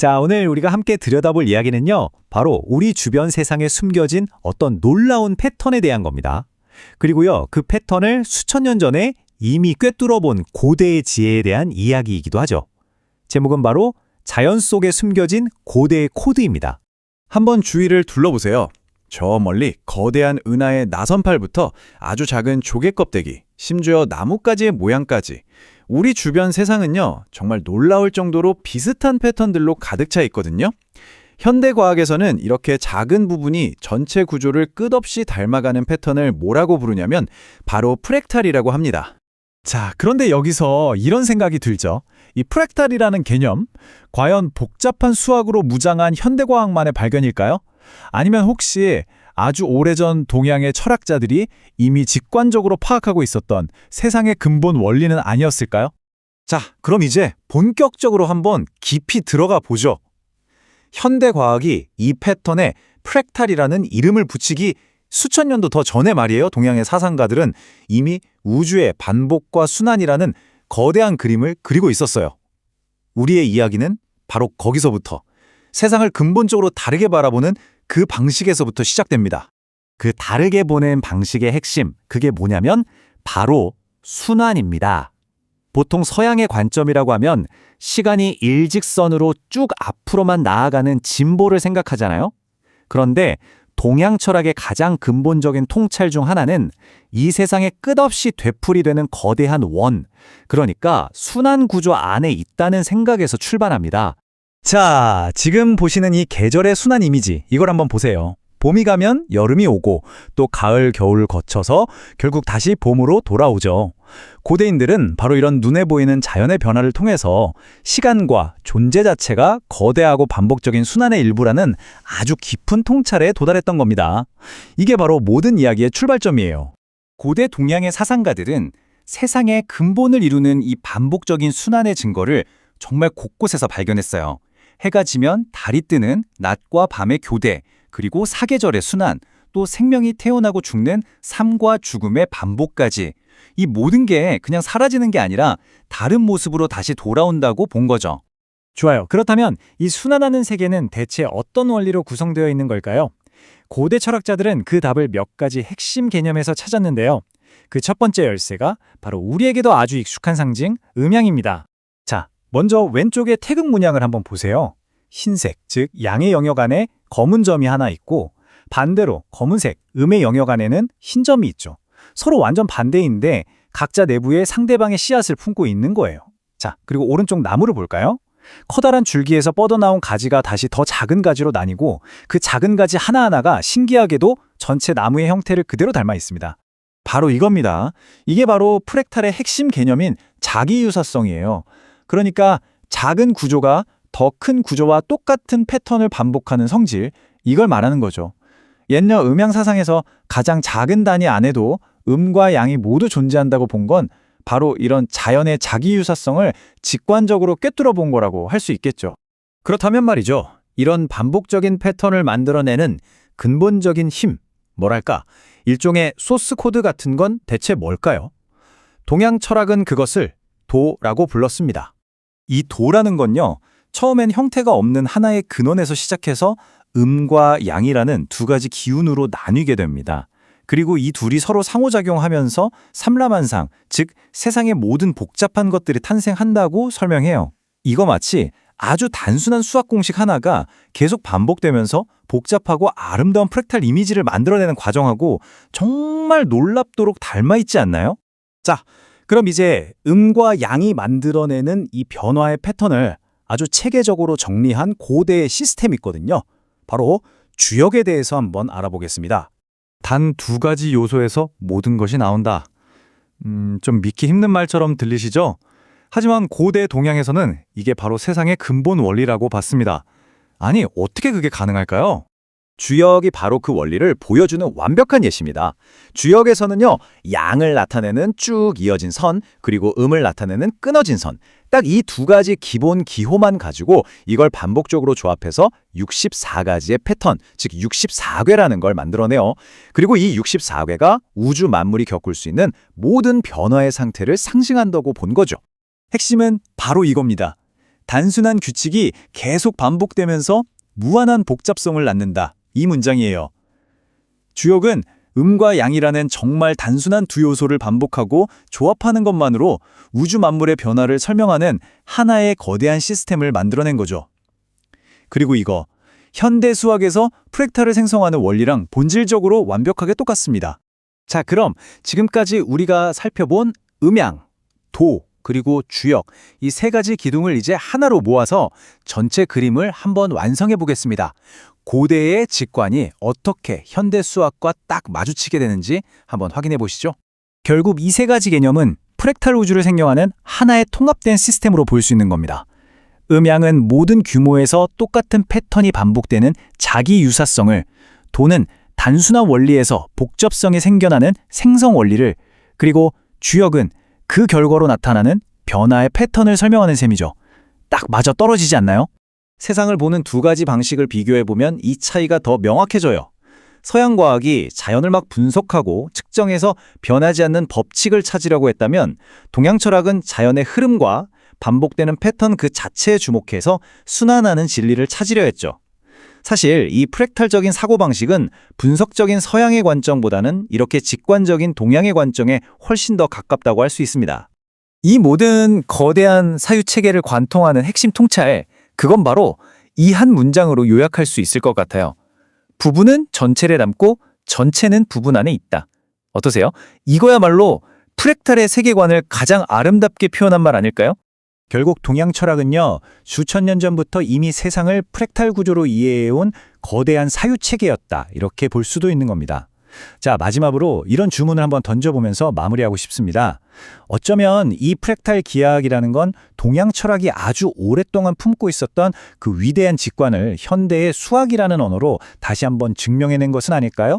자, 오늘 우리가 함께 들여다볼 이야기는요, 바로 우리 주변 세상에 숨겨진 어떤 놀라운 패턴에 대한 겁니다. 그리고요, 그 패턴을 수천 년 전에 이미 꿰뚫어본 고대의 지혜에 대한 이야기이기도 하죠. 제목은 바로 자연 속에 숨겨진 고대의 코드입니다. 한번 주위를 둘러보세요. 저 멀리 거대한 은하의 나선팔부터 아주 작은 조개 껍데기, 심지어 나뭇가지의 모양까지 우리 주변 세상은요, 정말 놀라울 정도로 비슷한 패턴들로 가득 차 있거든요. 현대 과학에서는 이렇게 작은 부분이 전체 구조를 끝없이 닮아가는 패턴을 뭐라고 부르냐면 바로 프랙탈이라고 합니다. 자, 그런데 여기서 이런 생각이 들죠. 이 프랙탈이라는 개념, 과연 복잡한 수학으로 무장한 현대과학만의 발견일까요? 아니면 혹시 아주 오래전 동양의 철학자들이 이미 직관적으로 파악하고 있었던 세상의 근본 원리는 아니었을까요? 자, 그럼 이제 본격적으로 한번 깊이 들어가 보죠. 현대과학이 이 패턴에 프랙탈이라는 이름을 붙이기 수천 년도 더 전에 말이에요. 동양의 사상가들은 이미 우주의 반복과 순환이라는 거대한 그림을 그리고 있었어요. 우리의 이야기는 바로 거기서부터 세상을 근본적으로 다르게 바라보는 그 방식에서부터 시작됩니다. 그 다르게 보는 방식의 핵심, 그게 뭐냐면 바로 순환입니다. 보통 서양의 관점이라고 하면 시간이 일직선으로 쭉 앞으로만 나아가는 진보를 생각하잖아요. 그런데 동양 철학의 가장 근본적인 통찰 중 하나는 이 세상에 끝없이 되풀이되는 거대한 원, 그러니까 순환 구조 안에 있다는 생각에서 출발합니다. 자, 지금 보시는 이 계절의 순환 이미지, 이걸 한번 보세요. 봄이 가면 여름이 오고 또 가을, 겨울을 거쳐서 결국 다시 봄으로 돌아오죠. 고대인들은 바로 이런 눈에 보이는 자연의 변화를 통해서 시간과 존재 자체가 거대하고 반복적인 순환의 일부라는 아주 깊은 통찰에 도달했던 겁니다. 이게 바로 모든 이야기의 출발점이에요. 고대 동양의 사상가들은 세상의 근본을 이루는 이 반복적인 순환의 증거를 정말 곳곳에서 발견했어요. 해가 지면 달이 뜨는 낮과 밤의 교대, 그리고 사계절의 순환, 또 생명이 태어나고 죽는 삶과 죽음의 반복까지 이 모든 게 그냥 사라지는 게 아니라 다른 모습으로 다시 돌아온다고 본 거죠. 좋아요. 그렇다면 이 순환하는 세계는 대체 어떤 원리로 구성되어 있는 걸까요? 고대 철학자들은 그 답을 몇 가지 핵심 개념에서 찾았는데요. 그 첫 번째 열쇠가 바로 우리에게도 아주 익숙한 상징, 음양입니다. 자, 먼저 왼쪽의 태극 문양을 한번 보세요. 흰색, 즉 양의 영역 안에 검은 점이 하나 있고 반대로 검은색, 음의 영역 안에는 흰 점이 있죠. 서로 완전 반대인데 각자 내부에 상대방의 씨앗을 품고 있는 거예요. 자, 그리고 오른쪽 나무를 볼까요? 커다란 줄기에서 뻗어나온 가지가 다시 더 작은 가지로 나뉘고 그 작은 가지 하나하나가 신기하게도 전체 나무의 형태를 그대로 닮아 있습니다. 바로 이겁니다. 이게 바로 프랙탈의 핵심 개념인 자기유사성이에요. 그러니까 작은 구조가 더 큰 구조와 똑같은 패턴을 반복하는 성질, 이걸 말하는 거죠. 옛날 음양사상에서 가장 작은 단위 안에도 음과 양이 모두 존재한다고 본 건 바로 이런 자연의 자기유사성을 직관적으로 꿰뚫어 본 거라고 할 수 있겠죠. 그렇다면 말이죠. 이런 반복적인 패턴을 만들어내는 근본적인 힘, 뭐랄까, 일종의 소스 코드 같은 건 대체 뭘까요? 동양 철학은 그것을 도라고 불렀습니다. 이 도라는 건요, 처음엔 형태가 없는 하나의 근원에서 시작해서 음과 양이라는 두 가지 기운으로 나뉘게 됩니다. 그리고 이 둘이 서로 상호작용하면서 삼라만상, 즉 세상의 모든 복잡한 것들이 탄생한다고 설명해요. 이거 마치 아주 단순한 수학 공식 하나가 계속 반복되면서 복잡하고 아름다운 프랙탈 이미지를 만들어내는 과정하고 정말 놀랍도록 닮아있지 않나요? 자, 그럼 이제 음과 양이 만들어내는 이 변화의 패턴을 아주 체계적으로 정리한 고대의 시스템이 있거든요. 바로 주역에 대해서 한번 알아보겠습니다. 단 두 가지 요소에서 모든 것이 나온다. 좀 믿기 힘든 말처럼 들리시죠? 하지만 고대 동양에서는 이게 바로 세상의 근본 원리라고 봤습니다. 아니, 어떻게 그게 가능할까요? 주역이 바로 그 원리를 보여주는 완벽한 예시입니다. 주역에서는요, 양을 나타내는 쭉 이어진 선, 그리고 음을 나타내는 끊어진 선, 딱 이 두 가지 기본 기호만 가지고 이걸 반복적으로 조합해서 64가지의 패턴, 즉 64궤라는 걸 만들어내요. 그리고 이 64궤가 우주 만물이 겪을 수 있는 모든 변화의 상태를 상징한다고 본 거죠. 핵심은 바로 이겁니다. 단순한 규칙이 계속 반복되면서 무한한 복잡성을 낳는다. 이 문장이에요. 주역은 음과 양이라는 정말 단순한 두 요소를 반복하고 조합하는 것만으로 우주 만물의 변화를 설명하는 하나의 거대한 시스템을 만들어낸 거죠. 그리고 이거 현대 수학에서 프랙탈을 생성하는 원리랑 본질적으로 완벽하게 똑같습니다. 자, 그럼 지금까지 우리가 살펴본 음양, 도, 그리고 주역, 이 세 가지 기둥을 이제 하나로 모아서 전체 그림을 한번 완성해 보겠습니다. 고대의 직관이 어떻게 현대 수학과 딱 마주치게 되는지 한번 확인해 보시죠. 결국 이 세 가지 개념은 프랙탈 우주를 생성하는 하나의 통합된 시스템으로 볼 수 있는 겁니다. 음양은 모든 규모에서 똑같은 패턴이 반복되는 자기 유사성을, 도는 단순한 원리에서 복잡성이 생겨나는 생성 원리를, 그리고 주역은 그 결과로 나타나는 변화의 패턴을 설명하는 셈이죠. 딱 맞아 떨어지지 않나요? 세상을 보는 두 가지 방식을 비교해보면 이 차이가 더 명확해져요. 서양 과학이 자연을 막 분석하고 측정해서 변하지 않는 법칙을 찾으려고 했다면, 동양 철학은 자연의 흐름과 반복되는 패턴 그 자체에 주목해서 순환하는 진리를 찾으려 했죠. 사실 이 프랙탈적인 사고방식은 분석적인 서양의 관점보다는 이렇게 직관적인 동양의 관점에 훨씬 더 가깝다고 할 수 있습니다. 이 모든 거대한 사유체계를 관통하는 핵심 통찰, 그건 바로 이 한 문장으로 요약할 수 있을 것 같아요. 부분은 전체를 담고 전체는 부분 안에 있다. 어떠세요? 이거야말로 프랙탈의 세계관을 가장 아름답게 표현한 말 아닐까요? 결국 동양 철학은요, 수천 년 전부터 이미 세상을 프랙탈 구조로 이해해온 거대한 사유체계였다. 이렇게 볼 수도 있는 겁니다. 자, 마지막으로 이런 주문을 한번 던져보면서 마무리하고 싶습니다. 어쩌면 이 프랙탈 기하학이라는 건 동양 철학이 아주 오랫동안 품고 있었던 그 위대한 직관을 현대의 수학이라는 언어로 다시 한번 증명해낸 것은 아닐까요?